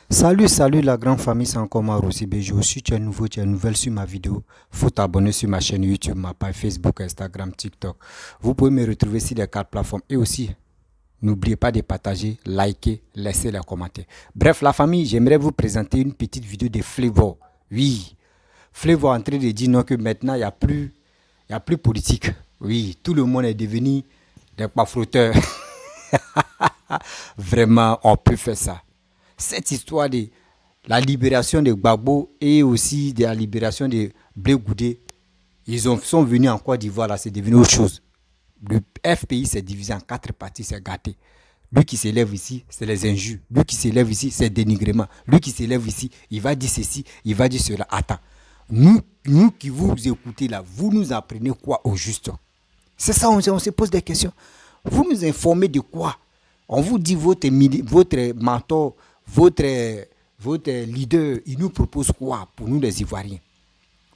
Salut la grande famille, c'est encore moi Rossi Bejo. Si tu es nouveau, tu es nouvelle sur ma vidéo, faut t'abonner sur ma chaîne YouTube, ma page Facebook, Instagram, TikTok. Vous pouvez me retrouver sur les 4 plateformes et aussi, n'oubliez pas de partager, liker, laisser les commentaires. Bref, la famille, j'aimerais vous présenter une petite vidéo de Flavor. Oui, Flavor est en train de dire non que maintenant, il y a plus politique. Oui, tout le monde est devenu des pafroteurs. Vraiment, on peut faire ça. Cette histoire de la libération de Gbagbo et aussi de la libération de Blé Goudé, sont venus en Côte d'Ivoire, là, c'est devenu autre chose. Le FPI s'est divisé en 4 parties, c'est gâté. Lui qui s'élève ici, c'est les injures. Lui qui s'élève ici, c'est dénigrement. Lui qui s'élève ici, il va dire ceci, il va dire cela. Attends, nous qui vous écoutez là, vous nous apprenez quoi au juste? C'est ça, on se pose des questions. Vous nous informez de quoi? On vous dit votre mentor, votre leader, il nous propose quoi pour nous les Ivoiriens?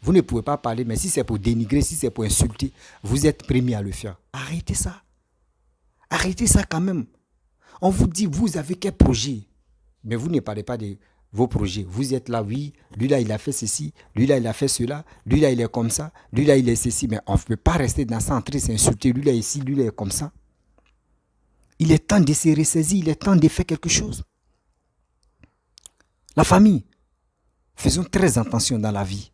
Vous ne pouvez pas parler, mais si c'est pour dénigrer, si c'est pour insulter, vous êtes premiers à le faire. Arrêtez ça. Arrêtez ça quand même. On vous dit, vous avez quel projet? Mais vous ne parlez pas de vos projets. Vous êtes là, oui, lui là, il a fait ceci, lui là, il a fait cela, lui là, il est comme ça, lui là, il est ceci. Mais on ne peut pas rester dans ça en train de s'insulter, lui là, ici, lui là, il est comme ça. Il est temps de se ressaisir, il est temps de faire quelque chose. La famille, faisons très attention dans la vie.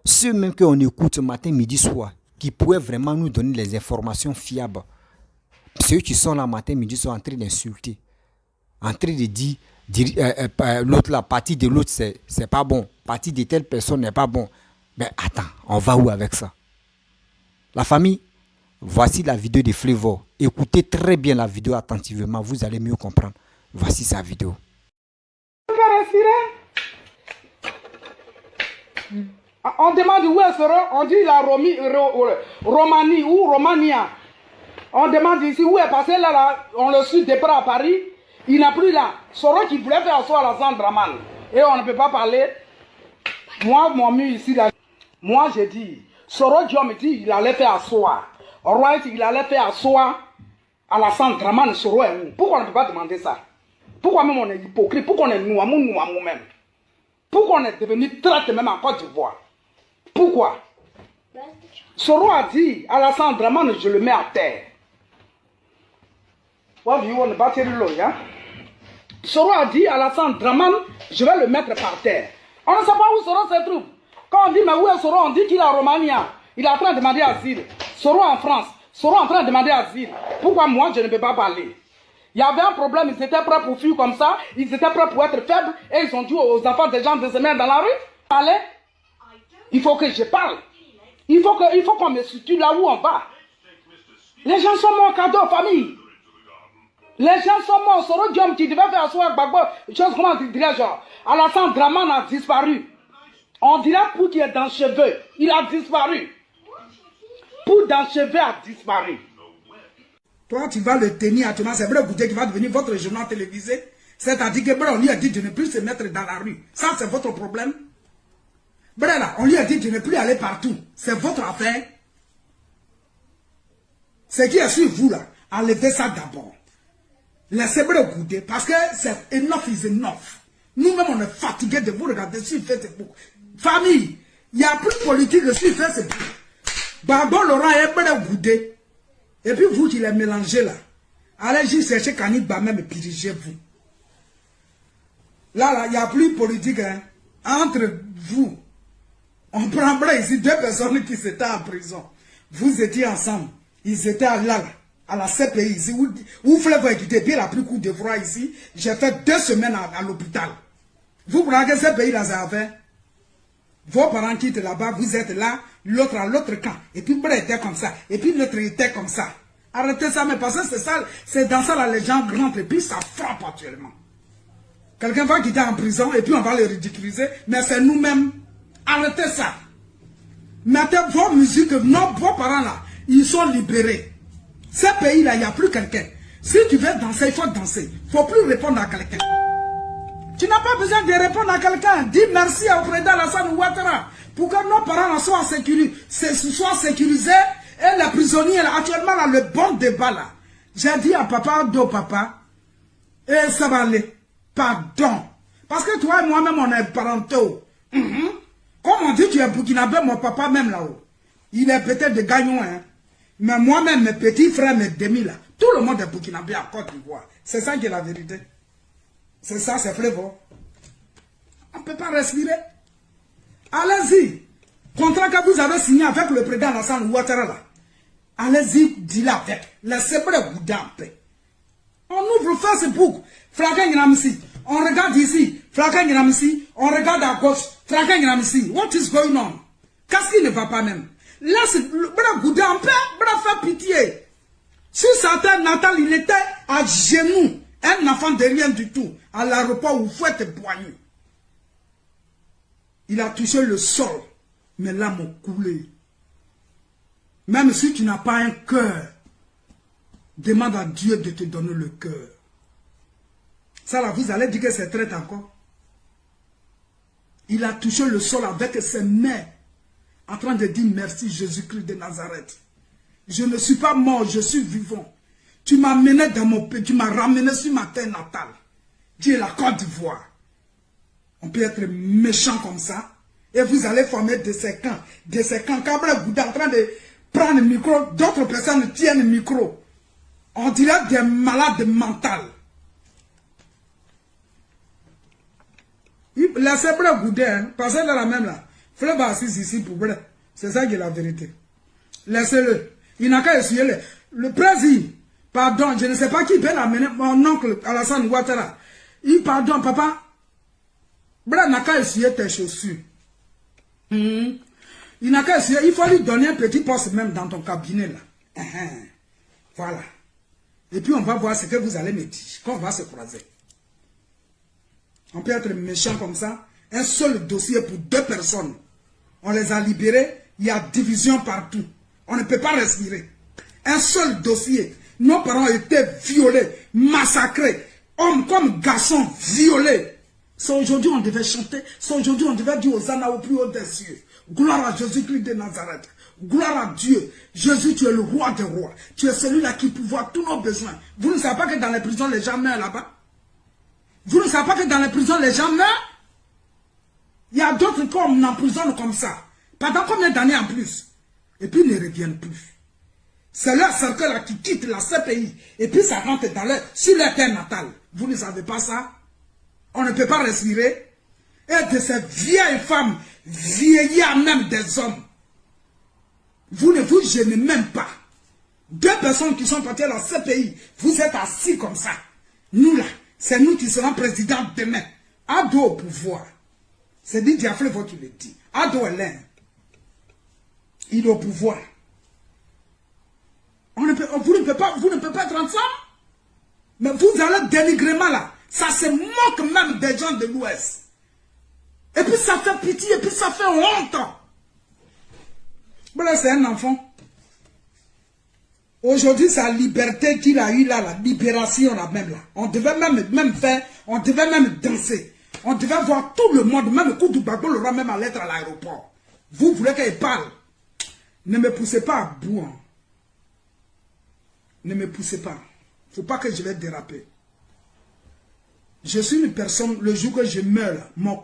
Ceux même qu'on écoute matin, midi, soir, qui pourraient vraiment nous donner les informations fiables. Ceux qui sont là matin, midi, soir en train d'insulter, en train de dire l'autre, la partie de l'autre, c'est pas bon, partie de telle personne n'est pas bon. Mais attends, on va où avec ça? La famille, voici la vidéo de Flavor. Écoutez très bien la vidéo attentivement, vous allez mieux comprendre. Voici sa vidéo. On demande où est Soro, on dit la Romanie ou Romania. On demande ici où est passé là, on le suit départ à Paris. Il n'a plus là. Soro qui voulait faire asseoir la Sandraman. Et on ne peut pas parler. Moi, mon mieux ici, là, moi j'ai dit, Soro Diom dit il allait faire asseoir. Right, il allait faire asseoir à la Sandraman. Soro est où? Pourquoi on ne peut pas demander ça? Pourquoi même on est hypocrite? Pourquoi on est nous même? Pourquoi on est devenu traite même en Côte d'Ivoire? Pourquoi? Soro a dit à la Sandraman, je le mets à terre. What do you want about it, yeah? Soro a dit à la Sandraman, je vais le mettre par terre. On ne sait pas où Soro se trouve. Quand on dit, mais où est Soro? On dit qu'il est à Romania. Il est en train de demander asile. Soro en France. Soro en train de demander asile. Pourquoi moi, je ne peux pas parler? Il y avait un problème, ils étaient prêts pour fuir comme ça. Ils étaient prêts pour être faibles. Et ils ont dit aux enfants des gens de se mettre dans la rue. Allez, il faut que je parle. Il faut qu'on me situe là où on va. Les gens sont morts, cadeau, famille. Les gens sont morts. Soro Diom qui devait faire asseoir Gbagbo, chose comment dirais-je, Alassane Draman a disparu. On dirait pour qui est dans le cheveu. Il a disparu. Pour dans le cheveu a disparu. Toi, tu vas le tenir actuellement. C'est vrai Goudé qui va devenir votre journal télévisé. C'est-à-dire que on lui a dit de ne plus se mettre dans la rue. Ça, c'est votre problème. Là, on lui a dit de ne plus aller partout. C'est votre affaire. Ce qui est sur vous, là, enlevez ça d'abord. Laissez Brel Goudé, parce que c'est enough is enough. Nous-mêmes, on est fatigués de vous regarder sur Facebook. Famille, il n'y a plus de politique sur Facebook. Gbagbo Laurent et Brel Goudé. Et puis vous qui les mélangez là, allez juste chercher Kanit Bamem et dirigez-vous. Là, il n'y a plus de politique hein, entre vous. On prendrait ici 2 personnes qui étaient en prison. Vous étiez ensemble. Ils étaient là, à la CPI ici. Où Flavor écouté, puis il a pris coup de froid ici. J'ai fait 2 semaines à l'hôpital. Vous prenez que CPI là, ça a fait. Vos parents qui étaient là-bas, vous êtes là, l'autre à l'autre camp. Et puis Brel était comme ça. Et puis l'autre était comme ça. Arrêtez ça, mais parce que c'est ça, c'est dans ça là les gens rentrent et puis ça frappe actuellement. Quelqu'un va quitter en prison et puis on va le ridiculiser, mais c'est nous-mêmes. Arrêtez ça. Mettez vos musiques, vos parents là, ils sont libérés. Ces pays-là, il n'y a plus quelqu'un. Si tu veux danser, il faut danser. Il ne faut plus répondre à quelqu'un. Tu n'as pas besoin de répondre à quelqu'un. Dis merci au président Alassane Ouattara pour que nos parents soient sécurisés et les prisonniers, là, actuellement, là, le bon débat là. J'ai dit à papa, papa, et ça va aller. Pardon. Parce que toi et moi-même, on est parentaux. Comme on dit, tu es burkinabé, mon papa même là-haut. Il est peut-être de Gagnon, hein. Mais moi-même, mes petits frères, mes demi là, tout le monde est burkinabé à Côte d'Ivoire. C'est ça qui est la vérité. C'est ça, c'est fléau. On ne peut pas respirer. Allez-y. Contrat que vous avez signé avec le président Alassane Ouattara là. Allez-y, dis-le avec. Laissez-le vous en paix. On ouvre Facebook. Fragan Gnamsi. On regarde ici. Fragan Gnamsi. On regarde à gauche. Fragan Gnamsi. What is going on? Qu'est-ce qui ne va pas même? Laisse le goûter en paix. Faire pitié. Si Satan Natal, il était à genoux. Un enfant de rien du tout. À l'aéroport où faut être poigné. Il a touché le sol. Mais l'âme a coulé. Même si tu n'as pas un cœur, demande à Dieu de te donner le cœur. Ça là, vous allez dire que c'est traite encore. Il a touché le sol avec ses mains, en train de dire merci Jésus-Christ de Nazareth. Je ne suis pas mort, je suis vivant. Tu m'as mené dans mon pays, tu m'as ramené sur ma terre natale. Dieu est la Côte d'Ivoire. On peut être méchant comme ça. Et vous allez former de ces camps. De ces camps. Quand vous êtes en train de prendre le micro, d'autres personnes tiennent le micro. On dirait des malades mentaux. Laissez-le goûter, hein. Passez dans la même là. Faites assis ici pour vrai. C'est ça qui est la vérité. Laissez-le. Il n'a qu'à essuyer le président. Pardon, je ne sais pas qui peut l'amener. Mon oncle Alassane Ouattara. Il pardon, papa. Bref, n'a qu'à essuyer tes chaussures. Il n'a qu'à essuyer. Il faut lui donner un petit poste même dans ton cabinet là. Voilà. Et puis on va voir ce que vous allez me dire. Quand on va se croiser. On peut être méchant comme ça. Un seul dossier pour 2 personnes. On les a libérés. Il y a division partout. On ne peut pas respirer. Un seul dossier. Nos parents étaient violés, massacrés. Hommes comme garçons violés. C'est aujourd'hui on devait chanter. C'est aujourd'hui on devait dire aux ânes au plus haut des cieux. Gloire à Jésus-Christ de Nazareth. Gloire à Dieu. Jésus, tu es le roi des rois. Tu es celui-là qui peut voir tous nos besoins. Vous ne savez pas que dans les prisons, les gens meurent là-bas? Vous ne savez pas que dans les prisons, les gens meurent? Il y a d'autres qu'on emprisonne comme ça. Pendant combien d'années en plus? Et puis ils ne reviennent plus. C'est leur cercle qui quitte la CPI. Et puis ça rentre sur leur terre natale. Vous ne savez pas ça? On ne peut pas respirer. Et de ces vieilles femmes, vieillards même des hommes. Vous ne vous gênez même pas. 2 personnes qui sont parties à la CPI, vous êtes assis comme ça. Nous là, c'est nous qui serons présidents demain. Ado au pouvoir. C'est dit Diaflevo qui le dit. Ado est l'un. Il est au pouvoir. Vous ne pouvez pas être ensemble. Mais vous allez dénigrement là. Ça se moque même des gens de l'Ouest. Et puis ça fait pitié, et puis ça fait honte. Voilà, c'est un enfant. Aujourd'hui, c'est la liberté qu'il a eu là, la libération là même là. On devait même faire, on devait même danser. On devait voir tout le monde, même le coup du Gbagbo l'aura même à l'être à l'aéroport. Vous voulez qu'il parle? Ne me poussez pas à bout. Hein. Ne me poussez pas. Il ne faut pas que je vais déraper. Je suis une personne, le jour que je meurs, là, mon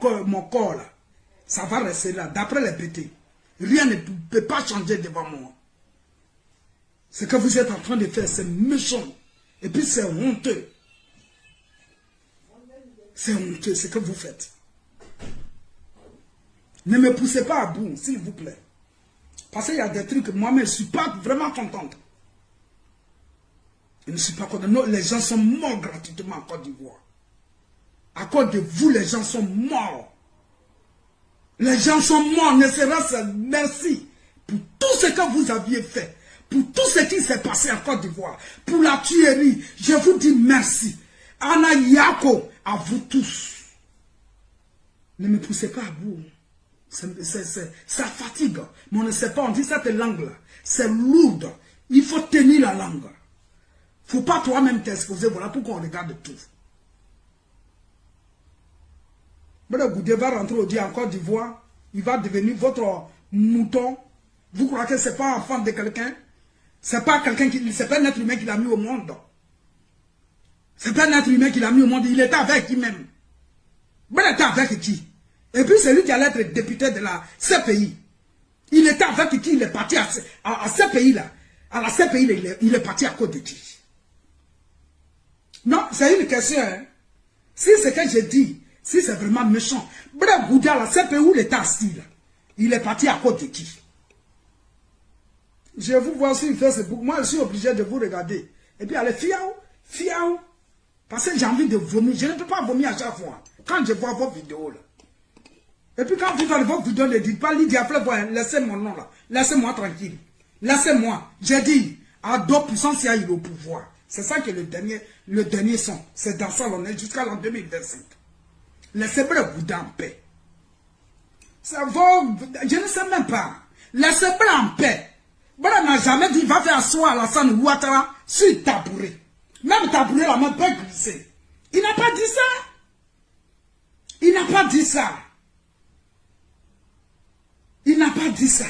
corps là, ça va rester là, d'après les BT. Rien ne peut pas changer devant moi. Ce que vous êtes en train de faire, c'est méchant. Et puis c'est honteux. C'est honteux ce que vous faites. Ne me poussez pas à bout, s'il vous plaît. Parce qu'il y a des trucs que moi-même, je ne suis pas vraiment contente. Je ne suis pas contente. Les gens sont morts gratuitement en Côte d'Ivoire. À cause de vous, les gens sont morts. Les gens sont morts, ne serait-ce merci pour tout ce que vous aviez fait, pour tout ce qui s'est passé en Côte d'Ivoire, pour la tuerie. Je vous dis merci. Anna Yako, à vous tous. Ne me poussez pas à bout. Ça fatigue. Mais on ne sait pas, on dit cette langue-là. C'est lourde. Il faut tenir la langue. Il ne faut pas toi-même t'exposer. Voilà pourquoi on regarde tout. Le Goudé va rentrer au dia en Côte d'Ivoire. Il va devenir votre mouton. Vous croyez que ce n'est pas un enfant de quelqu'un? Ce n'est pas quelqu'un qui. C'est pas un être humain qui l'a mis au monde. C'est pas un être humain qui l'a mis au monde. Il était avec lui-même. Bren était avec qui? Et puis celui qui allait être député de la CPI. Il était avec qui? Il est parti à ce pays-là. À la CPI, il est parti à cause de qui? Non, c'est une question. Hein. Si ce que je dis, si c'est vraiment méchant, Bren Gouda, la CPI où il était assis, là, il est parti à cause de qui? Je vous vois sur Facebook, moi je suis obligé de vous regarder. Et puis allez, fiaou. Parce que j'ai envie de vomir. Je ne peux pas vomir à chaque fois. Quand je vois vos vidéos là. Et puis quand vous faites vos vidéos, ne dites pas Lydia Flavoine, laissez mon nom là. Laissez-moi tranquille. Laissez-moi. J'ai dit, à 2% si il est au pouvoir. C'est ça que le dernier son. C'est dans ça l'on est jusqu'à l'an 2025. Laissez Bren Gouda en paix. Ça va, je ne sais même pas. Laissez Bren en paix. Bren n'a jamais dit, il va faire asseoir Alassane Ouattara sur tabouret. Même tabouret, la main peut glisser. Il n'a pas dit ça. Il n'a pas dit ça. Il n'a pas dit ça.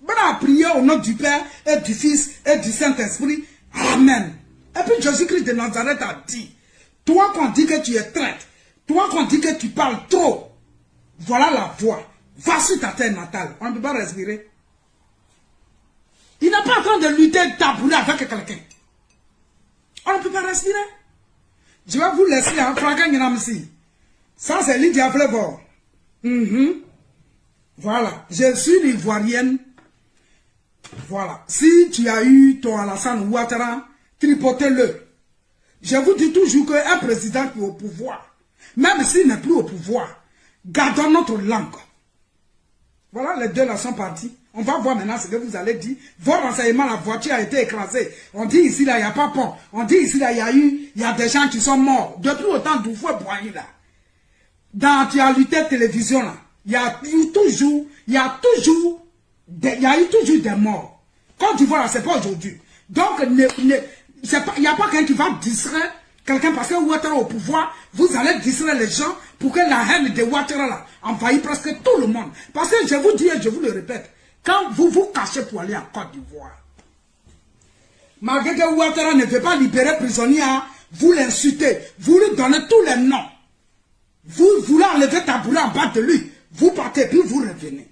Bren a prié au nom du Père et du Fils et du Saint-Esprit. Amen. Et puis Jésus-Christ de Nazareth a dit, toi qu'on dit que tu es traître, toi qu'on dit que tu parles trop, voilà la voie. Va sur ta terre natale. On ne peut pas respirer. Il n'est pas en train de lutter tabouret avec quelqu'un. On ne peut pas respirer. Je vais vous laisser un fragment Nyanamsi. Ça, c'est Lydia Flavoine. Voilà. Je suis l'ivoirienne. Voilà. Si tu as eu ton Alassane Ouattara, tripotez-le. Je vous dis toujours qu'un président qui est au pouvoir, même s'il n'est plus au pouvoir, gardons notre langue. Voilà, les deux là sont partis. On va voir maintenant ce que vous allez dire. Vos renseignements, la voiture a été écrasée. On dit ici, là, il n'y a pas pont. On dit ici, là, il y a des gens qui sont morts. Depuis autant d'oufou et Boigny, là. Dans l'actualité télévision, là, il y a eu toujours des morts. Quand tu vois là, c'est pas aujourd'hui. Donc, il n'y a pas quelqu'un qui va distraire quelqu'un parce que Ouattara au pouvoir, vous allez distraire les gens pour que la haine de Ouattara là envahisse presque tout le monde. Parce que je vous dis et je vous le répète, quand vous vous cachez pour aller en Côte d'Ivoire, malgré que Ouattara ne veut pas libérer prisonniers, vous l'insultez, vous lui donnez tous les noms. Vous voulez enlever tabouret en bas de lui, vous partez puis vous revenez.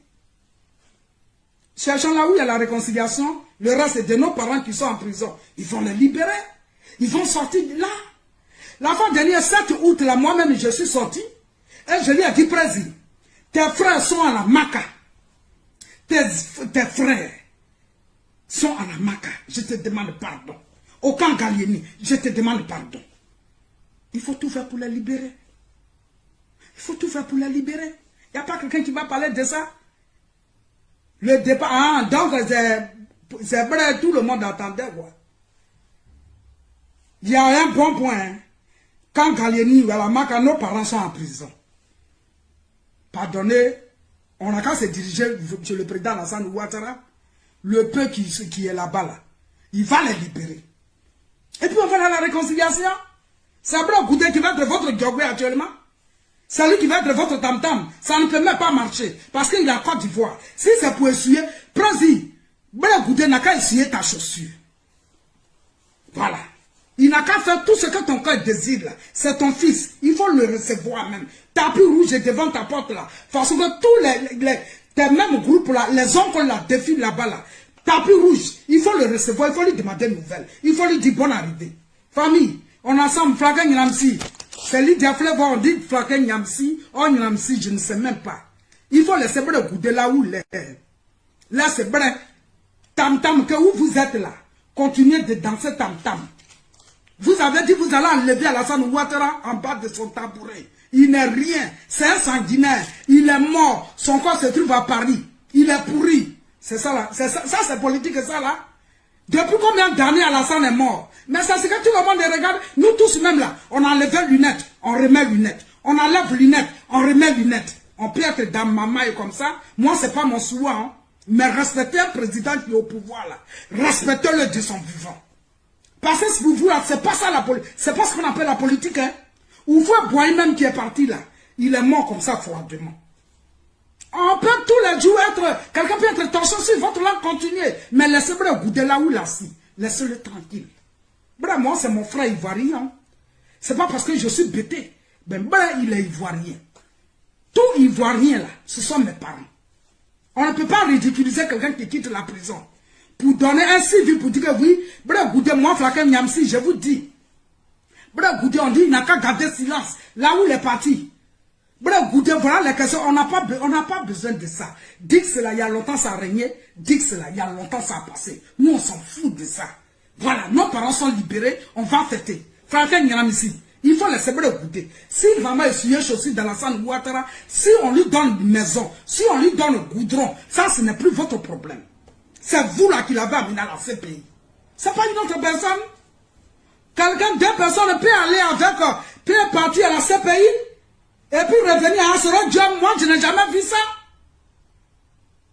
Cherchons là où il y a la réconciliation, le reste de nos parents qui sont en prison, ils vont les libérer, ils vont sortir de là. La fois dernière, 7 août, là, moi-même, je suis sorti, et je lui ai dit, Président, tes frères sont à la Maca. Tes frères sont à la Maca. Je te demande pardon. Au camp Gallieni, je te demande pardon. Il faut tout faire pour les libérer. Il faut tout faire pour les libérer. Il n'y a pas quelqu'un qui va parler de ça. Le départ, donc c'est vrai, tout le monde attendait. Quoi. Il y a un bon point. Hein. Quand Gallieni ou à la Maca, nos parents sont en prison. Pardonnez, on n'a qu'à se diriger sur le président Alassane Ouattara, le peu qui est là-bas, là. Il va les libérer. Et puis on va à la réconciliation. C'est Bren Gouda qui va être votre Diogwe actuellement. C'est lui qui va être votre tam-tam. Ça ne peut même pas marcher. Parce qu'il est en Côte d'Ivoire. Si c'est pour essuyer, prends-y. Bren Gouda n'a qu'à essuyer ta chaussure. Voilà. Il n'a qu'à faire tout ce que ton cœur désire là. C'est ton fils. Il faut le recevoir même. Tapis rouge est devant ta porte là. Parce que tous tes mêmes groupes là, les oncles là, défilent là-bas là. Tapis rouge, il faut le recevoir, il faut lui demander une nouvelle. Il faut lui dire bonne arrivée. Famille, on a ensemble, Flaquin Nyanamsi. C'est Lydia Flavoine, on dit Flaquin Nyanamsi, oh Nyanamsi, je ne sais même pas. Il faut laisser Bren Gouda là où il est. Là c'est Bren. Tam-tam, que où vous êtes là. Continuez de danser tam-tam. Vous avez dit vous allez enlever Alassane Ouattara en bas de son tabouret. Il n'est rien. C'est un sanguinaire. Il est mort. Son corps se trouve à Paris. Il est pourri. C'est ça là. Ça c'est politique, ça là. Depuis combien d'années Alassane est mort? Mais ça c'est que tout le monde regarde. Nous tous même là. On enlève lunettes. On remet lunettes. On enlève lunettes. On remet lunettes. On peut être dans ma maille comme ça. Moi c'est pas mon souhait. Hein. Mais respectez un président qui est au pouvoir là. Respectez-le de son vivant. Parce que pour vous là, c'est pas ça la politique. C'est pas ce qu'on appelle la politique. Hein. Ou faut Boigny même qui est parti là. Il est mort comme ça froidement. On peut tous les jours être... Quelqu'un peut être tension sur votre langue, continuer. Mais laissez Bren Gouda là où il est assis. Laissez-le tranquille. Bren, moi c'est mon frère ivoirien. C'est pas parce que je suis bêté Ben, il est ivoirien. Tout ivoirien là, ce sont mes parents. On ne peut pas ridiculiser quelqu'un qui quitte la prison. Pour donner un civil, pour dire que oui, goûter moi, Flaquin Niamsi, je vous dis. Goûter, on dit, il n'a qu'à garder silence. Là où il est parti. Goûter, voilà les questions. On n'a pas besoin de ça. Dix là, il y a longtemps ça a régné. Dix là, il y a longtemps ça a passé. Nous, on s'en fout de ça. Voilà, nos parents sont libérés, on va fêter. Flaquin Niamsi. Il faut laisser goûter. Si maman est suyé chaussée dans la salle Ouattara, si on lui donne une maison, si on lui donne un goudron, ça, ce n'est plus votre problème. C'est vous là qui l'avez amené à la CPI. C'est pas une autre personne. Quelqu'un, deux personnes peut aller avec, peut partir à la CPI, et puis revenir à ce job. Moi, je n'ai jamais vu ça.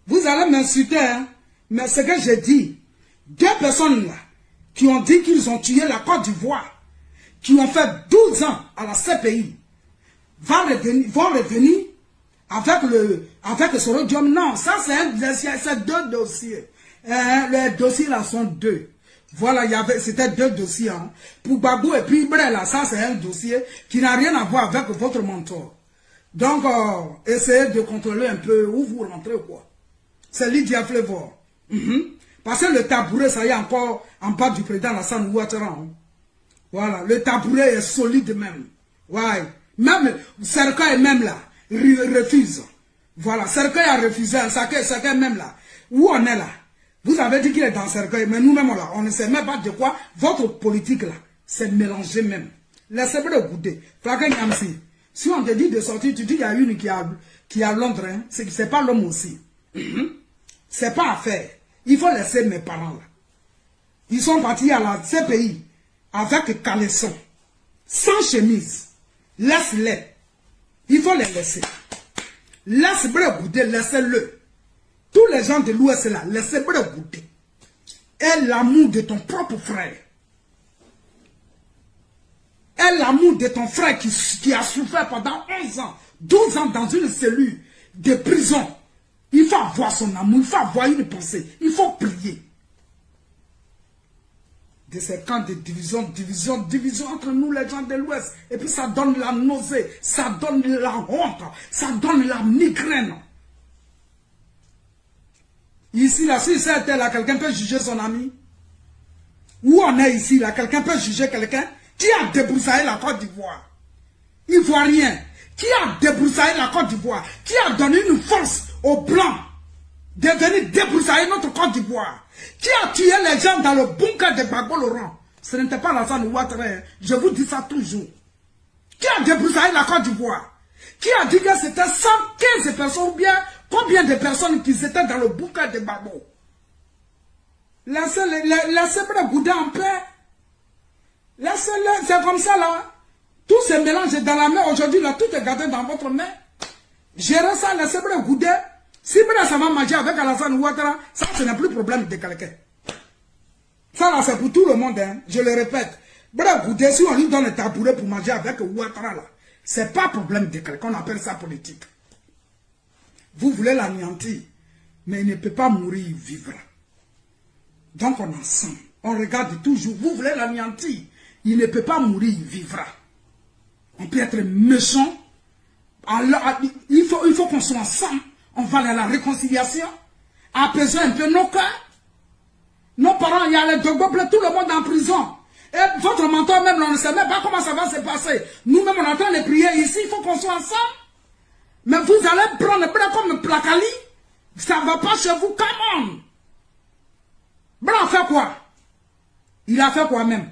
Vous allez m'insulter, hein. Mais ce que j'ai dit, deux personnes là, qui ont dit qu'ils ont tué la Côte d'Ivoire, qui ont fait 12 ans à la CPI, vont revenir avec ce rhodium. Non, ça c'est deux dossiers. Les dossiers là sont deux. Voilà, c'était deux dossiers. Hein. Pour Gbagbo et puis là, ça c'est un dossier qui n'a rien à voir avec votre mentor. Donc, essayez de contrôler un peu où vous rentrez quoi. C'est Lydia Flavor. Parce que le tabouret, ça y est encore en bas du président Alassane Ouattara. Hein. Voilà, le tabouret est solide même. Ouais. Même Cercueil même là, refuse. Voilà, Cercueil a refusé, Cercueil même là. Où on est là? Vous avez dit qu'il est dans Cercueil, mais nous-mêmes là, on ne sait même pas de quoi votre politique là, c'est mélangé même. Laissez-moi le goûter. Flaquin Niamsi, si on te dit de sortir, tu dis qu'il y a une qui est à Londres, hein, c'est pas l'homme aussi. C'est pas à faire. Il faut laisser mes parents là. Ils sont partis à la CPI. Avec caleçon, sans chemise, laisse-les. Il faut les laisser. Laisse-le goûter, laissez-le. Tous les gens de l'Ouest là, laissez-le goûter. Et l'amour de ton propre frère. Et l'amour de ton frère qui a souffert pendant 11 ans, 12 ans dans une cellule de prison. Il faut avoir son amour, il faut avoir une pensée, il faut prier. De ces camps de division entre nous les gens de l'Ouest. Et puis ça donne la nausée, ça donne la honte, ça donne la migraine. Ici, là, si c'était là, quelqu'un peut juger son ami. Où on est ici, là, quelqu'un peut juger quelqu'un qui a débroussaillé la Côte d'Ivoire. Ivoirien, qui a débroussaillé la Côte d'Ivoire, qui a donné une force aux Blancs de venir débroussailler notre Côte d'Ivoire. Qui a tué les gens dans le bunker de Gbagbo Laurent? Ce n'était pas Alassane Ouattara, je vous dis ça toujours. Qui a débroussaillé la Côte d'Ivoire? Qui a dit que c'était 115 personnes ou bien combien de personnes qui étaient dans le bunker de Gbagbo? Laissez-le goûter en paix. Laissez-le, c'est comme ça là. Tout se mélange dans la main aujourd'hui, là, tout est gardé dans votre main. Gérez ça, laissez-le goûter. Si ça va manger avec Alassane Ouattara, ça ce n'est plus problème de quelqu'un. Ça là c'est pour tout le monde, hein. Je le répète. Goudé, si on lui donne le tabouret pour manger avec Ouattara là, c'est pas problème de quelqu'un, on appelle ça politique. Vous voulez l'anéantir, mais il ne peut pas mourir, il vivra. Donc on ensemble, on regarde toujours, vous voulez l'anéantir, il ne peut pas mourir, il vivra. On peut être méchant, alors, il faut qu'on soit ensemble. On va à la réconciliation, apaiser un peu nos cœurs. Nos parents, il y a les Dogbo, tout le monde en prison. Et votre mentor même, on ne sait même pas comment ça va se passer. Nous-mêmes, on est en train de prier ici, il faut qu'on soit ensemble. Mais vous allez prendre comme Placali, ça ne va pas chez vous, come on. Blanc fait quoi? Il a fait quoi même?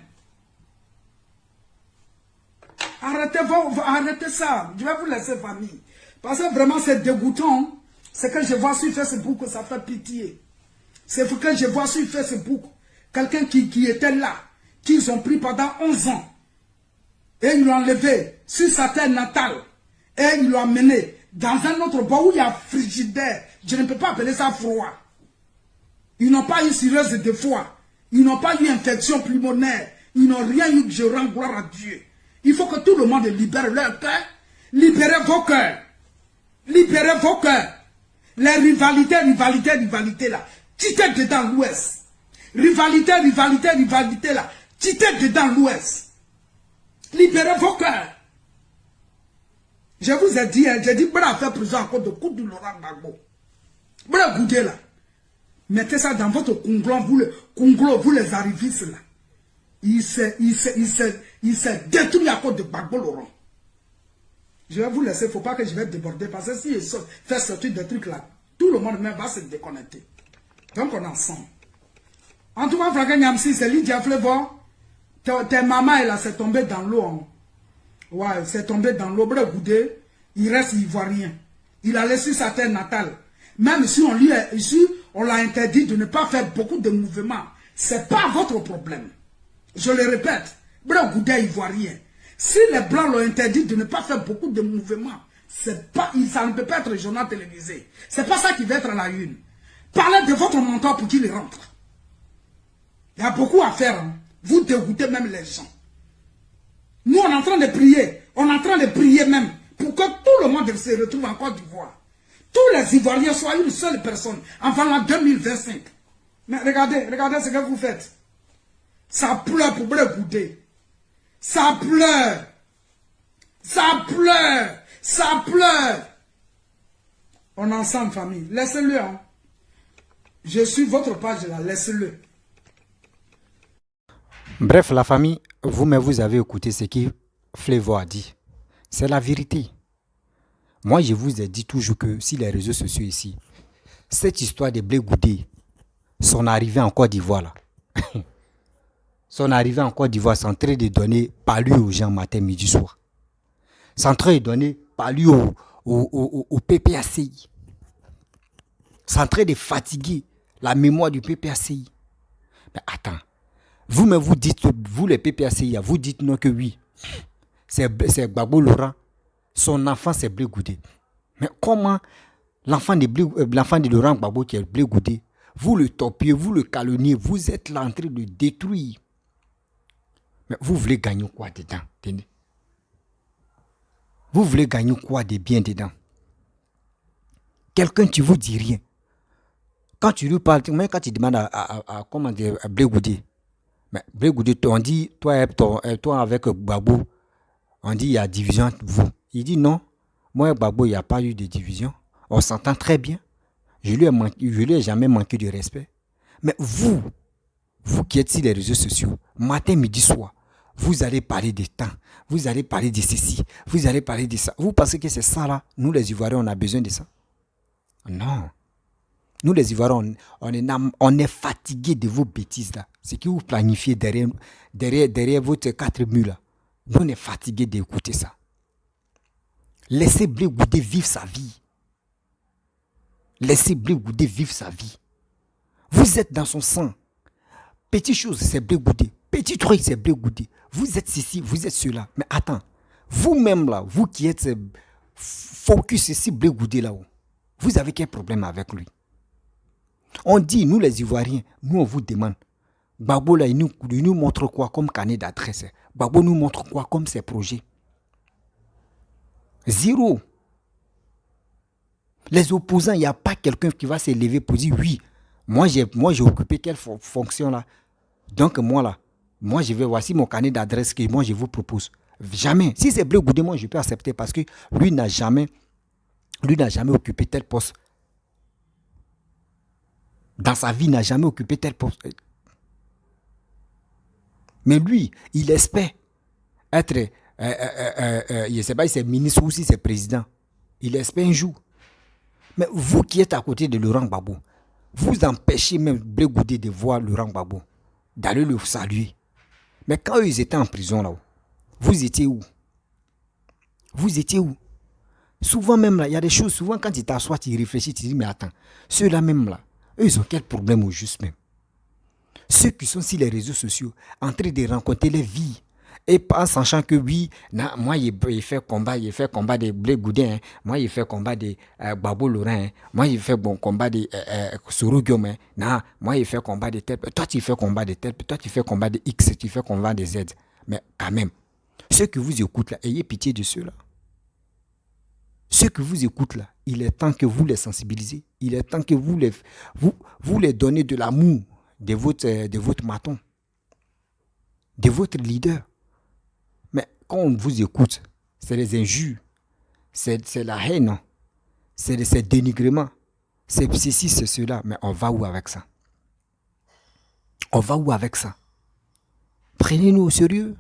Arrêtez ça, je vais vous laisser famille. Parce que vraiment c'est dégoûtant. Ce que je vois sur Facebook, ça fait pitié. C'est ce que je vois sur Facebook. Quelqu'un qui était là, qu'ils ont pris pendant 11 ans. Et ils l'ont enlevé sur sa terre natale. Et ils l'ont amené dans un autre bois où il y a frigidaire. Je ne peux pas appeler ça froid. Ils n'ont pas eu cirrhose de foie. Ils n'ont pas eu infection pulmonaire. Ils n'ont rien eu, je rends gloire à Dieu. Il faut que tout le monde libère leur cœur. Libérez vos cœurs. Libérez vos cœurs. Les rivalités là. Titez dedans l'Ouest. Rivalité là. Titez dedans l'Ouest. Libérez vos cœurs. Je vous ai dit, hein, j'ai dit, Bra fait prison encore de coup de Laurent Gbagbo. Bra goûtez là. Mettez ça dans votre conglo, vous les arrivistes là. Il s'est détruit à cause de Gbagbo Laurent. Je vais vous laisser, il ne faut pas que je vais déborder, parce que si je fais sortir des trucs là, tout le monde même va se déconnecter. Donc on est ensemble. En tout cas, Franck Nyamsi, c'est Lydia Flavor. Tes mamans, là, c'est tombé dans l'eau. Hein. Ouais, c'est tombé dans l'eau. Goudé, il reste ivoirien. Il a laissé sa terre natale. Même si on l'a interdit de ne pas faire beaucoup de mouvements, c'est pas votre problème. Je le répète, Goudé est ivoirien. Si les Blancs l'ont interdit de ne pas faire beaucoup de mouvements, c'est pas, ça ne peut pas être journal télévisé. C'est pas ça qui va être à la une. Parlez de votre mentor pour qu'il rentre. Il y a beaucoup à faire. Hein. Vous dégoûtez même les gens. Nous, on est en train de prier. On est en train de prier même pour que tout le monde se retrouve en Côte d'Ivoire. Tous les Ivoiriens soient une seule personne avant l'an 2025. Mais regardez ce que vous faites. Ça pleure pour Goudé. Ça pleure. Ça pleure. Ça pleure. On est ensemble, famille. Laissez-le. Hein. Je suis votre page là. Laissez-le. Bref, la famille, vous-même, vous avez écouté ce que Flavor a dit. C'est la vérité. Moi, je vous ai dit toujours que si les réseaux sociaux ici, cette histoire de Blé Goudé, son arrivée en Côte d'Ivoire là, son arrivée en Côte d'Ivoire, c'est en train de donner palu aux gens matin, midi, soir. C'est en train de donner palu au PPACI. C'est en train de fatiguer la mémoire du PPACI. Mais attends, vous-même vous dites, vous les PPACI, vous dites non que oui, c'est Gbagbo Laurent, son enfant c'est Blé Goudé. Mais comment l'enfant de Laurent Gbagbo qui est Blé Goudé, vous le topiez, vous le calomniez, vous êtes là en train de détruire. Mais vous voulez gagner quoi dedans? Vous voulez gagner quoi de bien dedans? Quelqu'un qui vous dit rien. Quand tu lui parles, même quand tu demandes à comment dire, à Blé Goudé, mais Blé Goudé, on dit, toi avec Gbagbo, on dit il y a division entre vous. Il dit non, moi et Gbagbo, il n'y a pas eu de division. On s'entend très bien. Je lui ai jamais manqué de respect. Mais vous qui êtes sur les réseaux sociaux, matin, midi, soir, vous allez parler des temps, vous allez parler de ceci, vous allez parler de ça. Vous pensez que c'est ça là? Nous les Ivoiriens, on a besoin de ça? Non. Nous les Ivoiriens, on est fatigués de vos bêtises là. Ce que vous planifiez derrière votre 4 murs là. Nous on est fatigués d'écouter ça. Laissez Blé Goudé vivre sa vie. Laissez Blé Goudé vivre sa vie. Vous êtes dans son sang. Petite chose, c'est Blé Goudé. Petit truc, c'est Blé Goudé. Vous êtes ceci, vous êtes cela. Mais attends, vous-même là, vous qui êtes focus ici, Blé Goudé là-haut, vous avez quel problème avec lui? On dit, nous les Ivoiriens, nous on vous demande. Gbagbo là, il nous montre quoi comme carnet d'adresse? Gbagbo nous montre quoi comme ses projets? Zéro. Les opposants, il n'y a pas quelqu'un qui va se lever pour dire oui, moi j'ai occupé quelle fonction là. Donc moi là, voici mon carnet d'adresse que moi je vous propose. Jamais. Si c'est Blé Goudé, moi je peux accepter parce que lui n'a jamais occupé tel poste. Dans sa vie, il n'a jamais occupé tel poste. Mais lui, il espère être, je ne sais pas si c'est ministre ou si c'est président. Il espère un jour. Mais vous qui êtes à côté de Laurent Gbagbo, vous empêchez même Blé Goudé de voir Laurent Gbagbo, d'aller le saluer. Mais quand ils étaient en prison là-haut, vous étiez où? Vous étiez où? Souvent même là, il y a des choses, souvent quand tu t'assois, tu réfléchis, tu dis mais attends, ceux-là même là, eux ils ont quel problème au juste même? Ceux qui sont sur les réseaux sociaux, en train de rencontrer les vies, et en sachant que oui, moi il fait combat de Blé Goudé, hein. Moi il fait combat de Gbagbo Laurent, hein. Moi il fait bon combat de Soro Guillaume, hein. Moi il fait combat de tel, toi tu fais combat de tel, toi tu fais combat de X, tu fais combat de Z. Mais quand même, ceux qui vous écoutent là, ayez pitié de ceux-là. Ceux qui vous écoutent là, il est temps que vous les sensibilisez. Il est temps que vous les donnez de l'amour de votre maton, de votre leader. Mais quand on vous écoute, c'est les injures, c'est la haine, c'est dénigrement, c'est ceci, c'est cela. Mais on va où avec ça? On va où avec ça? Prenez-nous au sérieux.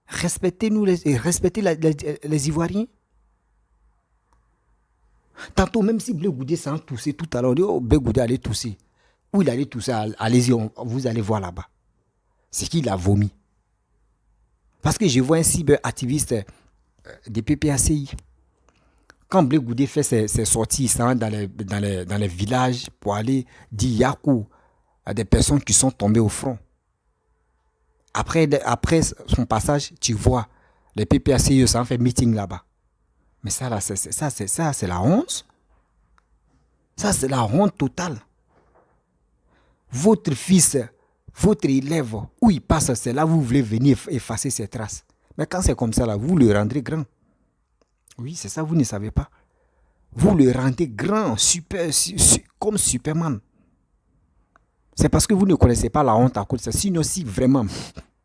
Respectez-nous et respectez les Ivoiriens. Tantôt, même si Blé Goudé s'en toussé tout à l'heure, on dit, oh, Blé Goudé allait tousser. Où il allait tousser, allez-y, vous allez voir là-bas. C'est qu'il a vomi. Parce que je vois un cyberactiviste des PPACI. Quand Blé Goudé fait ses sorties, il s'en va dans les villages pour aller dire Yakou à des personnes qui sont tombées au front. Après son passage, tu vois, les PPACI, ça en fait meeting là-bas. Mais ça, là, c'est la honte. Ça, c'est la honte totale. Votre fils, votre élève, où il passe, c'est là où vous voulez venir effacer ses traces. Mais quand c'est comme ça, là, vous le rendrez grand. Oui, c'est ça, vous ne savez pas. Vous le rendez grand, comme Superman. C'est parce que vous ne connaissez pas la honte à cause de ça. Sinon, si vraiment,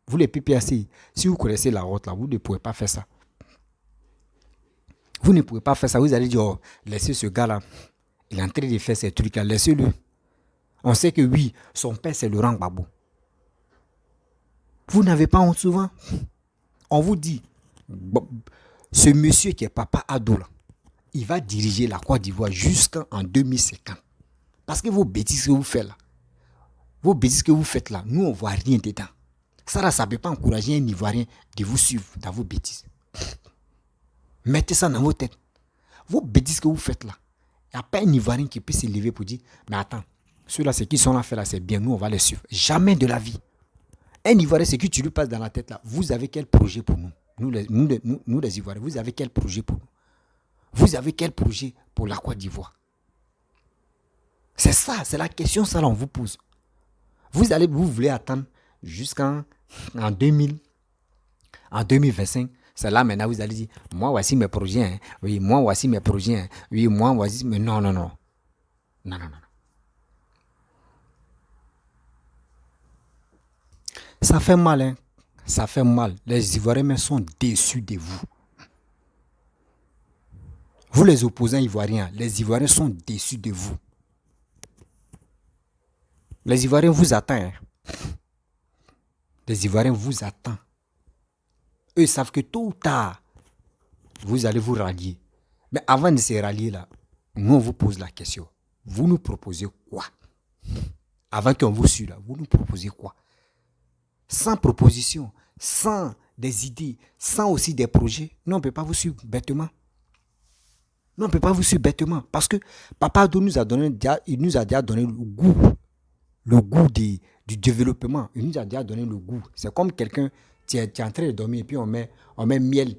vous les PPAC, si vous connaissez la honte, là, vous ne pouvez pas faire ça. Vous ne pouvez pas faire ça. Vous allez dire, oh, laissez ce gars-là. Il est en train de faire ces trucs-là. Laissez-le. On sait que oui, son père, c'est Laurent Gbagbo. Vous n'avez pas honte souvent. On vous dit, ce monsieur qui est Papa Ado, là, il va diriger la Côte d'Ivoire jusqu'en 2050. Parce que vos bêtises que vous faites là, nous, on ne voit rien dedans. Ça, là, ça ne peut pas encourager un Ivoirien de vous suivre dans vos bêtises. Mettez ça dans vos têtes. Vos bêtises que vous faites là, il n'y a pas un Ivoirien qui peut se lever pour dire, mais attends, ceux-là, ceux qui sont là, là, c'est bien, nous, on va les suivre. Jamais de la vie. Un Ivoirien, ce que tu lui passes dans la tête là, vous avez quel projet pour nous? Nous les Ivoiriens, vous avez quel projet pour nous? Vous avez quel projet pour la Côte d'Ivoire? C'est ça, c'est la question, ça, là, on vous pose. Vous voulez attendre jusqu'en 2025. C'est là, maintenant, vous allez dire, moi, voici mes projets. Hein. Oui, moi, voici mes projets. Hein. Oui, moi, voici... Mais non. Non. Ça fait mal, hein. Ça fait mal. Les Ivoiriens sont déçus de vous. Vous, les opposants ivoiriens, les Ivoiriens sont déçus de vous. Les Ivoiriens vous attendent. Hein. Les Ivoiriens vous attendent. Eux savent que tôt ou tard, vous allez vous rallier. Mais avant de se rallier là, nous on vous pose la question. Vous nous proposez quoi? Avant qu'on vous suive là, vous nous proposez quoi? Sans proposition, sans des idées, sans aussi des projets, nous on ne peut pas vous suivre bêtement. Nous on ne peut pas vous suivre bêtement. Parce que Papa Ado nous a déjà donné le goût du développement. Il nous a déjà donné le goût. C'est comme quelqu'un, tu es en train de dormir et puis on met miel,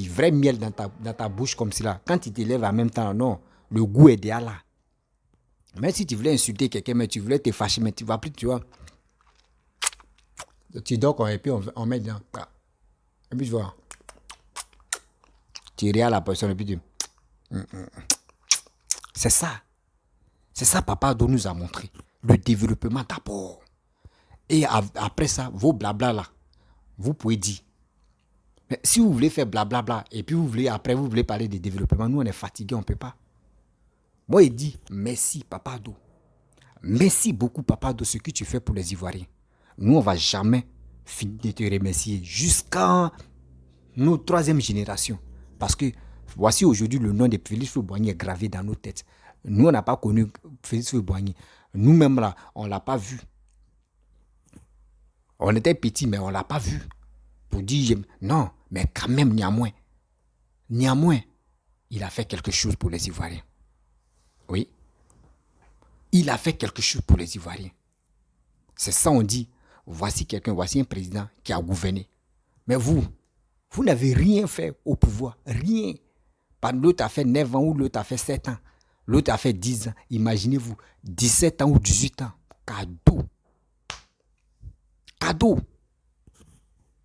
vrai miel dans ta bouche comme cela. Quand tu te lèves en même temps, non, le goût est déjà là. Mais si tu voulais insulter quelqu'un, mais tu voulais te fâcher, mais tu ne vas plus, tu vois. Tu dors et puis on met dedans. Et puis tu vois. Tu regardes la personne et puis tu... C'est ça. C'est ça Papa Ado nous a montré. Le développement d'abord. Et après ça, vos blabla là, vous pouvez dire. Mais si vous voulez faire blablabla et puis vous voulez parler de développement, nous on est fatigués, on ne peut pas. Moi il dit, merci Papa Ado. Merci beaucoup Papa Ado, ce que tu fais pour les Ivoiriens. Nous on ne va jamais finir de te remercier jusqu'à nos 3e génération. Parce que voici aujourd'hui le nom de Félix Houphouët-Boigny est gravé dans nos têtes. Nous on n'a pas connu Félix Houphouët-Boigny. Nous-mêmes là, on ne l'a pas vu. On était petits, mais on ne l'a pas vu. Pour dire, non, mais quand même, néanmoins, il a fait quelque chose pour les Ivoiriens. Oui. Il a fait quelque chose pour les Ivoiriens. C'est ça, on dit, voici un président qui a gouverné. Mais vous n'avez rien fait au pouvoir. Rien. L'autre a fait 9 ans ou l'autre a fait 7 ans. L'autre a fait 10 ans. Imaginez-vous, 17 ans ou 18 ans. Cadeau.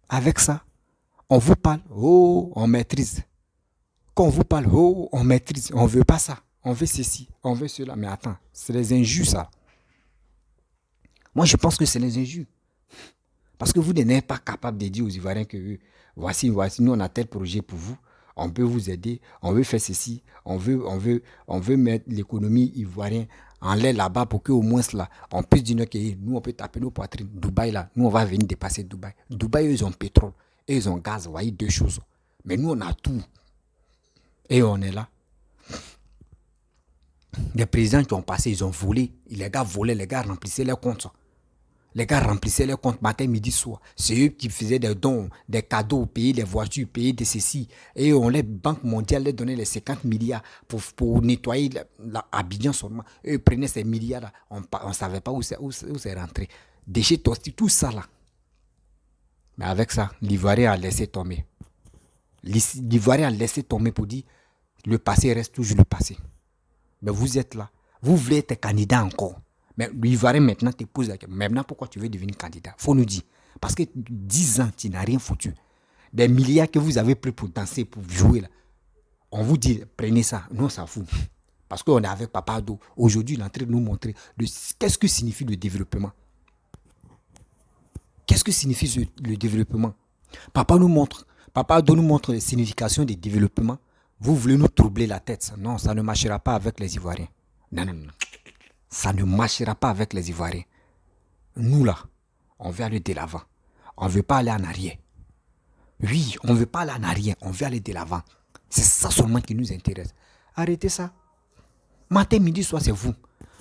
Avec ça, on vous parle, oh, on maîtrise. Quand on vous parle, oh, on maîtrise. On ne veut pas ça. On veut ceci, on veut cela. Mais attends, c'est les injures, ça. Moi, je pense que c'est les injures. Parce que vous n'êtes pas capable de dire aux Ivoiriens que voici, nous, on a tel projet pour vous. on peut vous aider, on veut faire ceci, on veut mettre l'économie ivoirienne en l'air là-bas pour qu'au moins là, on puisse dire que nous, on peut taper nos poitrines. Dubaï là, nous, on va venir dépasser Dubaï. Dubaï, ils ont pétrole et ils ont gaz, vous voyez, 2 choses. Mais nous, on a tout. Et on est là. Les présidents qui ont passé, ils ont volé. Les gars volaient, les gars remplissaient leurs comptes. Les gars remplissaient leurs comptes matin, midi, soir. C'est eux qui faisaient des dons, des cadeaux, payer les voitures, payer des ceci. Et les banques mondiales les donnaient les 50 milliards pour nettoyer Abidjan seulement. Eux prenaient ces milliards-là. On ne savait pas où c'est rentré. Déchets toxiques, tout ça là. Mais avec ça, l'Ivoirien a laissé tomber. L'Ivoirien a laissé tomber pour dire le passé reste toujours le passé. Mais vous êtes là. Vous voulez être candidat encore. Mais l'Ivoirien maintenant te pose la question. Maintenant, pourquoi tu veux devenir candidat? Il faut nous dire. Parce que 10 ans, tu n'as rien foutu. Des milliards que vous avez pris pour danser, pour jouer là. On vous dit, prenez ça. Nous, on s'en fout. Parce qu'on est avec Papa Ado. Aujourd'hui, il est en train de nous montrer qu'est-ce que signifie le développement. Qu'est-ce que signifie le développement? Papa Ado nous montre les significations du développement. Vous voulez nous troubler la tête. Non, ça ne marchera pas avec les Ivoiriens. Non. Ça ne marchera pas avec les Ivoiriens. Nous là, on veut aller de l'avant. On ne veut pas aller en arrière. Oui, on ne veut pas aller en arrière. On veut aller de l'avant. C'est ça seulement qui nous intéresse. Arrêtez ça. Matin, midi, soir, c'est vous.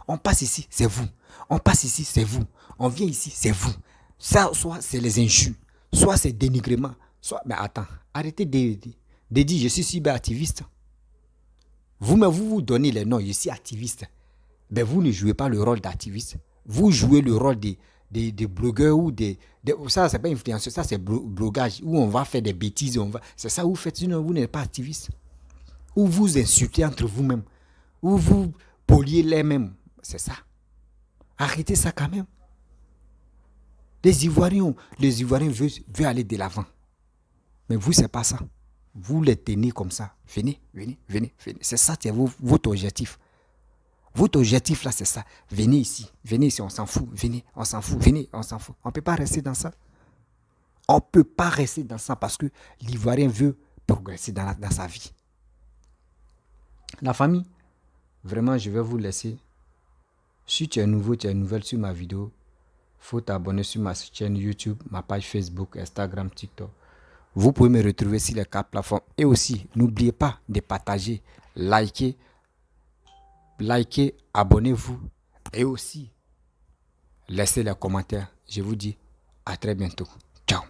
On passe ici, c'est vous. On passe ici, c'est vous. On vient ici, c'est vous. Ça, soit c'est les injures, soit c'est dénigrement. Mais attends, arrêtez de dire je suis cyberactiviste. Vous donnez les noms, je suis activiste. Mais vous ne jouez pas le rôle d'activiste. Vous jouez le rôle des blogueurs ou ça, c'est pas influenceur, ça c'est blogage, où on va faire des bêtises. C'est ça que vous faites, sinon vous n'êtes pas activiste. Ou vous insultez entre vous-même. Ou vous poliez les mêmes. C'est ça. Arrêtez ça quand même. Les Ivoiriens veulent aller de l'avant. Mais vous, c'est pas ça. Vous les tenez comme ça. Venez. C'est ça, c'est votre objectif. Votre objectif là, c'est ça. Venez ici, on s'en fout. Venez, on s'en fout. On ne peut pas rester dans ça. On ne peut pas rester dans ça parce que l'Ivoirien veut progresser dans sa vie. La famille, vraiment, je vais vous laisser. Si tu es nouveau, tu es nouvelle sur ma vidéo, il faut t'abonner sur ma chaîne YouTube, ma page Facebook, Instagram, TikTok. Vous pouvez me retrouver sur les 4 plateformes. Et aussi, n'oubliez pas de partager, liker, abonnez-vous. Et aussi, laissez les commentaires. Je vous dis à très bientôt. Ciao.